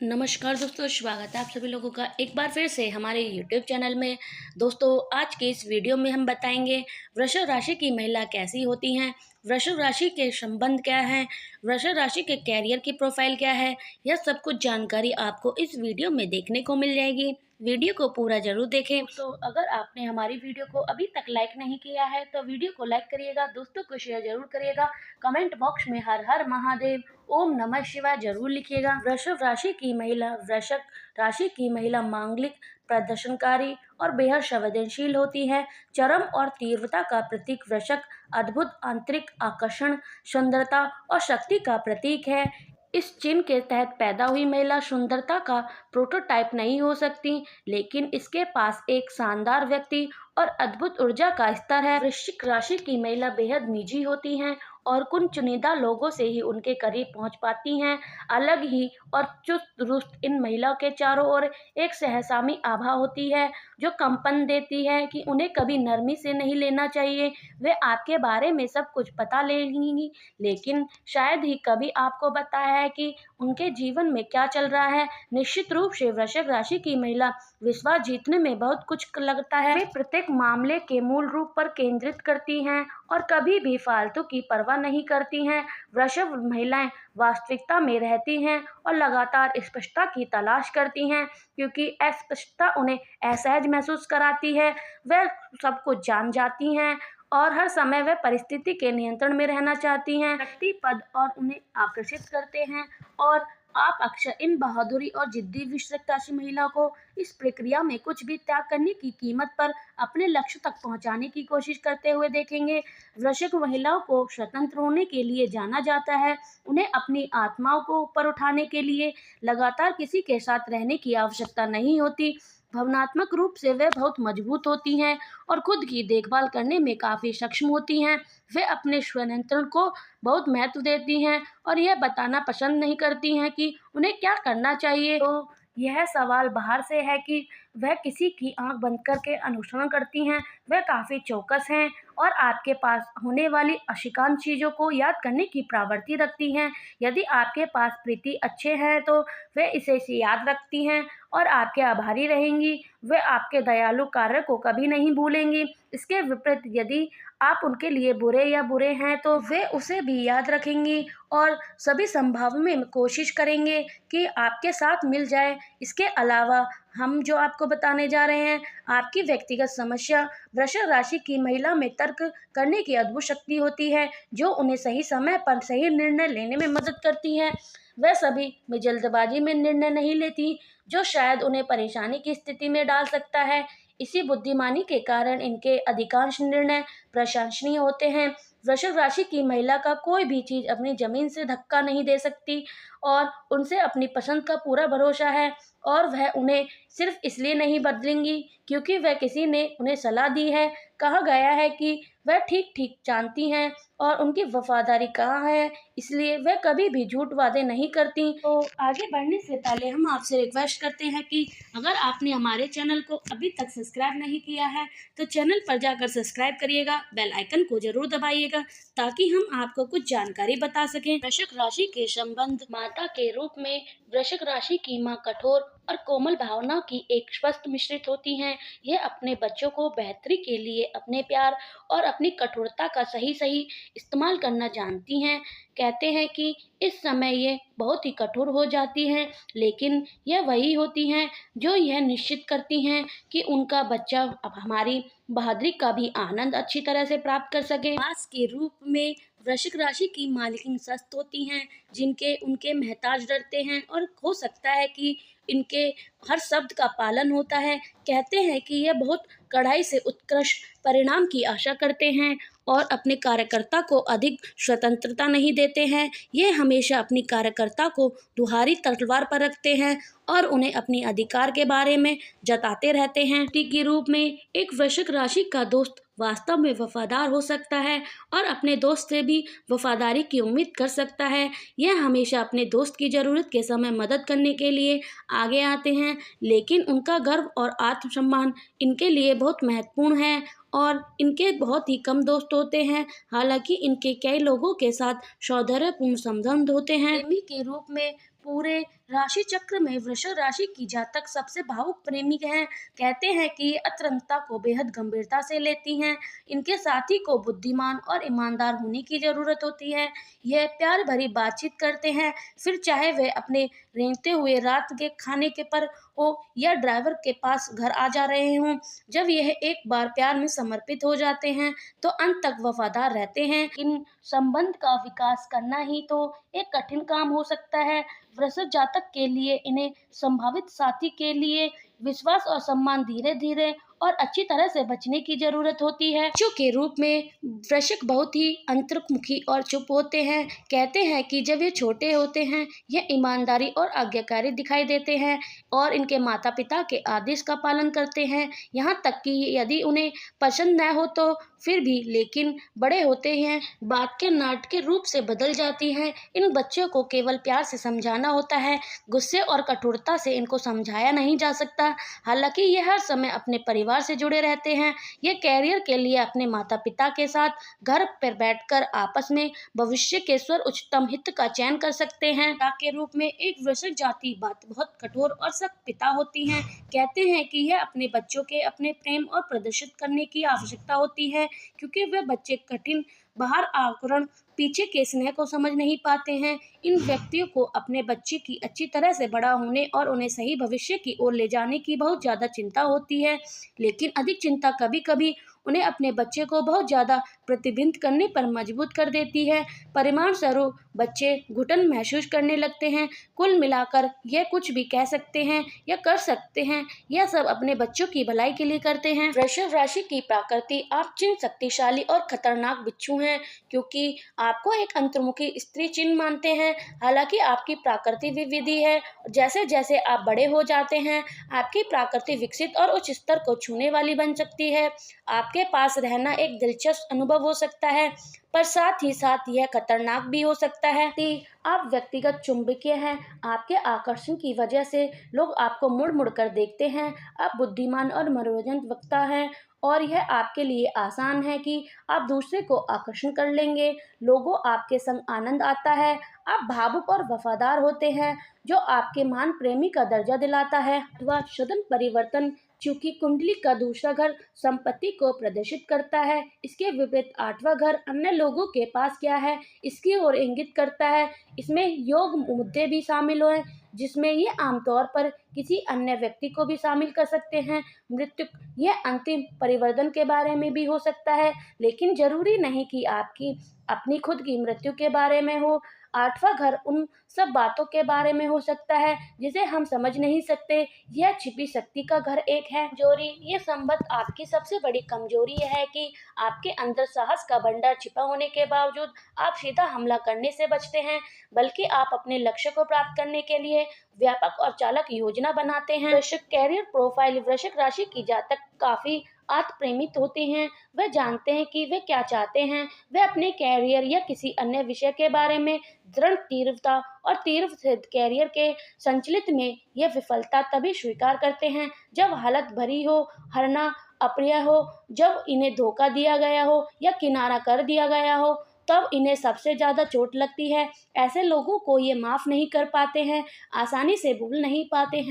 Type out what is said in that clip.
नमस्कार दोस्तों, स्वागत है आप सभी लोगों का एक बार फिर से हमारे यूट्यूब चैनल में। दोस्तों, आज के इस वीडियो में हम बताएंगे वृषभ राशि की महिला कैसी होती हैं, वृषभ राशि के संबंध क्या हैं, वृषभ राशि के कैरियर की प्रोफाइल क्या है। यह सब कुछ जानकारी आपको इस वीडियो में देखने को मिल जाएगी। वीडियो को पूरा जरूर देखें। तो अगर आपने हमारी वीडियो को अभी तक लाइक नहीं किया है तो वीडियो को लाइक करिएगा, दोस्तों को शेयर जरूर करिएगा। कमेंट बॉक्स में हर हर महादेव, ओम नमः शिवाय जरूर लिखिएगा। वृषभ राशि की महिला मांगलिक, प्रदर्शनकारी और बेहद संवेदनशील होती है। चरम और तीव्रता का प्रतीक वृषभ अद्भुत आंतरिक आकर्षण, सुंदरता और शक्ति का प्रतीक है। इस चिन्ह के तहत पैदा हुई महिला सुंदरता का प्रोटोटाइप नहीं हो सकती, लेकिन इसके पास एक शानदार व्यक्ति और अद्भुत ऊर्जा का स्तर है। वृश्चिक राशि की महिला बेहद निजी होती हैं और कुछ चुनिंदा लोगों से ही उनके करीब पहुंच पाती हैं। अलग ही और चुस्त दुरुस्त इन महिलाओं के चारों ओर एक सहसामी आभा होती है जो कंपन देती है कि उन्हें कभी नरमी से नहीं लेना चाहिए। वे आपके बारे में सब कुछ पता ले लेंगी, लेकिन शायद ही कभी आपको बताया है कि उनके जीवन में क्या चल रहा है। निश्चित रूप से वृश्चिक राशि की महिला विश्वास जीतने में बहुत कुछ लगता है। वे प्रत्येक मामले के मूल रूप पर केंद्रित करती हैं और कभी भी फालतू की परवाह नहीं करती हैं। वृषभ महिलाएं वास्तविकता में रहती हैं और लगातार स्पष्टता की तलाश करती हैं, क्योंकि अस्पष्टता उन्हें असहज महसूस कराती है। वह सब कुछ जान जाती हैं और हर समय वे परिस्थिति के नियंत्रण में रहना चाहती हैं। शक्ति पद और उन्हें आकर्षित करते हैं और आप अक्सर इन बहादुरी और जिद्दी वृश्चिक राशि महिला को इस प्रक्रिया में कुछ भी त्याग करने की कीमत पर अपने लक्ष्य तक पहुंचाने की कोशिश करते हुए देखेंगे। वृश्चिक महिलाओं को स्वतंत्र होने के लिए जाना जाता है। उन्हें अपनी आत्माओं को ऊपर उठाने के लिए लगातार किसी के साथ रहने की आवश्यकता नहीं होती। भावनात्मक रूप से वे बहुत मजबूत होती हैं और खुद की देखभाल करने में काफ़ी सक्षम होती हैं। वे अपने स्वनियंत्रण को बहुत महत्व देती हैं और यह बताना पसंद नहीं करती हैं कि उन्हें क्या करना चाहिए। तो यह सवाल बाहर से है कि वह किसी की आंख बंद करके अनुसरण करती हैं। वह काफ़ी चौकस हैं और आपके पास होने वाली आशिकांत चीज़ों को याद करने की प्रवृत्ति रखती हैं। यदि आपके पास प्रीति अच्छे हैं तो वे इसे याद रखती हैं और आपके आभारी रहेंगी। वे आपके दयालु कार्य को कभी नहीं भूलेंगी। इसके विपरीत यदि आप उनके लिए बुरे हैं तो वे उसे भी याद रखेंगी और सभी संभव में कोशिश करेंगे कि आपके साथ मिल जाए। इसके अलावा हम जो आपको बताने जा रहे हैं, आपकी व्यक्तिगत समस्या। वृषभ राशि की महिला में तर्क करने की अद्भुत शक्ति होती है जो उन्हें सही समय पर सही निर्णय लेने में मदद करती है। वह सभी में जल्दबाजी में निर्णय नहीं लेती जो शायद उन्हें परेशानी की स्थिति में डाल सकता है। इसी बुद्धिमानी के कारण इनके अधिकांश निर्णय प्रशंसनीय होते हैं। वृषभ राशि की महिला का कोई भी चीज अपनी जमीन से धक्का नहीं दे सकती और उनसे अपनी पसंद का पूरा भरोसा है और वह उन्हें सिर्फ इसलिए नहीं बदलेंगी क्योंकि वह किसी ने उन्हें सलाह दी है। कहा गया है कि वह ठीक ठीक जानती हैं और उनकी वफादारी कहाँ है, इसलिए वह कभी भी झूठ वादे नहीं करती। तो आगे बढ़ने से पहले हम आपसे रिक्वेस्ट करते हैं कि अगर आपने हमारे चैनल को अभी तक सब्सक्राइब नहीं किया है तो चैनल पर जाकर सब्सक्राइब करिएगा, बेल आइकन को जरूर दबाइएगा ताकि हम आपको कुछ जानकारी बता सकें। वृश्चिक राशि के संबंध। माता के रूप में वृश्चिक राशि की माँ कठोर और कोमल भावनाओं की एक स्वस्थ मिश्रित होती हैं। यह अपने बच्चों को बेहतरी के लिए अपने प्यार और अपनी कठोरता का सही सही इस्तेमाल करना जानती हैं। कहते हैं कि इस समय ये बहुत ही कठोर हो जाती हैं, लेकिन यह वही होती हैं जो यह निश्चित करती हैं कि उनका बच्चा अब हमारी बहादुरी का भी आनंद अच्छी तरह से प्राप्त कर सके। मास के रूप में वृश्चिक राशि की मालकिन सस्त होती हैं, जिनके उनके महताज डरते हैं और हो सकता है कि इनके हर शब्द का पालन होता है। कहते हैं कि यह बहुत कड़ाई से उत्कृष्ट परिणाम की आशा करते हैं और अपने कार्यकर्ता को अधिक स्वतंत्रता नहीं देते हैं। ये हमेशा अपनी कार्यकर्ता को दुहारी तलवार पर रखते हैं और उन्हें अपनी अधिकार के बारे में जताते रहते हैं। के रूप में एक वृश्चिक राशि का दोस्त वास्तव में वफादार हो सकता है और अपने दोस्त से भी वफादारी की उम्मीद कर सकता है। यह हमेशा अपने दोस्त की ज़रूरत के समय मदद करने के लिए आगे आते हैं, लेकिन उनका गर्व और आत्मसम्मान इनके लिए बहुत महत्वपूर्ण है और इनके बहुत ही कम दोस्त होते हैं। हालांकि इनके कई लोगों के साथ सौहार्दपूर्ण संबंध होते हैं। प्रेमी के रूप में पूरे राशि चक्र में वृषभ राशि की जातक सबसे भावुक प्रेमी हैं। कहते हैं कि ये अतरंगता को बेहद गंभीरता से लेती हैं। इनके साथी को बुद्धिमान और ईमानदार होने की जरूरत होती है। यह प्यार भरी बातचीत करते हैं, फिर चाहे वे अपने रेंगते हुए रात के खाने के पर हो या ड्राइवर के पास घर आ जा रहे हों। जब यह एक बार प्यार में समर्पित हो जाते हैं तो अंत तक वफादार रहते हैं। इन संबंध का विकास करना ही तो एक कठिन काम हो सकता है। वृषभ जातक के लिए इन्हें संभावित साथी के लिए विश्वास और सम्मान धीरे धीरे और अच्छी तरह से बचने की जरूरत होती है। बच्चों के रूप में वृश्चिक बहुत ही अंतर्मुखी और चुप होते हैं। कहते हैं कि जब ये छोटे होते हैं यह ईमानदारी और आज्ञाकारी दिखाई देते हैं और इनके माता पिता के आदेश का पालन करते हैं, यहाँ तक कि यदि उन्हें पसंद न हो तो फिर भी। लेकिन बड़े होते हैं बात के नाटकीय रूप से बदल जाती है। इन बच्चों को केवल प्यार से समझाना होता है, गुस्से और कठोरता से इनको समझाया नहीं जा सकता। हालांकि ये हर समय अपने परिवार से जुड़े रहते हैं। ये कैरियर के लिए अपने माता पिता के साथ घर पर बैठकर आपस में भविष्य के उच्चतम हित का चयन कर सकते हैं। पिता के रूप में एक वृश्चिक जाति बात बहुत कठोर और सख्त पिता होती हैं। कहते हैं कि यह अपने बच्चों के अपने प्रेम और प्रदर्शित करने की आवश्यकता होती है, क्योंकि वे बच्चे कठिन बाहर आचरण पीछे के स्नेह को समझ नहीं पाते हैं। इन व्यक्तियों को अपने बच्चे की अच्छी तरह से बड़ा होने और उन्हें सही भविष्य की ओर ले जाने की बहुत ज़्यादा चिंता होती है। लेकिन अधिक चिंता कभी कभी उन्हें अपने बच्चे को बहुत ज़्यादा प्रतिबिंबित करने पर मजबूर कर देती है। परिणाम स्वरूप बच्चे घुटन महसूस करने लगते हैं। कुल मिलाकर यह कुछ भी कह सकते हैं या कर सकते हैं, यह सब अपने बच्चों की भलाई के लिए करते हैं। वृषभ राशि की प्रकृति आप चिन्ह शक्तिशाली और खतरनाक बिच्छू हैं, क्योंकि आपको एक अंतर्मुखी स्त्री चिन्ह मानते हैं। हालांकि आपकी प्रकृति विविधि है। जैसे जैसे आप बड़े हो जाते हैं आपकी प्रकृति विकसित और उच्च स्तर को छूने वाली बन सकती है। आपके पास रहना एक दिलचस्प अनुभव हो सकता है, पर साथ ही साथ यह खतरनाक भी हो सकता है। कि आप व्यक्तिगत चुंबकीय हैं। आपके आकर्षण की वजह से लोग आपको मुड़ मुड़ कर देखते हैं। आप बुद्धिमान और मनोरंजक वक्ता हैं और यह आपके लिए आसान है कि आप दूसरे को आकर्षण कर लेंगे। लोगों आपके संग आनंद आता है। आप भावुक और वफादार होते हैं, जो आपके मान प्रेमी का दर्जा दिलाता है। अथवा सदन परिवर्तन, चूंकि कुंडली का दूसरा घर संपत्ति को प्रदर्शित करता है, इसके विपरीत आठवां घर अन्य लोगों के पास क्या है इसकी ओर इंगित करता है। इसमें योग मुद्दे भी शामिल हैं, जिसमें ये आमतौर पर किसी अन्य व्यक्ति को भी शामिल कर सकते हैं। मृत्यु, यह अंतिम परिवर्तन के बारे में भी हो सकता है, लेकिन जरूरी नहीं कि आपकी अपनी खुद की मृत्यु के बारे में हो। आठवां घर उन सब बातों के बारे में हो सकता है जिसे हम समझ नहीं सकते। यह छिपी शक्ति का घर एक है। कमजोरी, ये संबंध आपकी सबसे बड़ी कमजोरी है कि आपके अंदर साहस का भंडार छिपा होने के बावजूद आप सीधा हमला करने से बचते हैं, बल्कि आप अपने लक्ष्य को प्राप्त करने के लिए व्यापक और चालाक योजना बनाते हैं। वृश्चिक कैरियर प्रोफाइल, वृश्चिक राशि की जातक काफी आत्मप्रेमित होते हैं। वे जानते हैं कि वे क्या चाहते हैं। वे अपने कैरियर या किसी अन्य विषय के बारे में दृढ़ तीव्रता और तीव्र कैरियर के संचालित में यह विफलता तभी स्वीकार करते हैं जब हालत भरी हो, हारना अप्रिय हो, जब इन्हें धोखा दिया गया हो या किनारा कर दिया गया हो, तब इन्हें सबसे ज्यादा चोट लगती है। ऐसे लोगों को ये माफ नहीं कर पाते हैं, आसानी से भूल नहीं पाते हैं।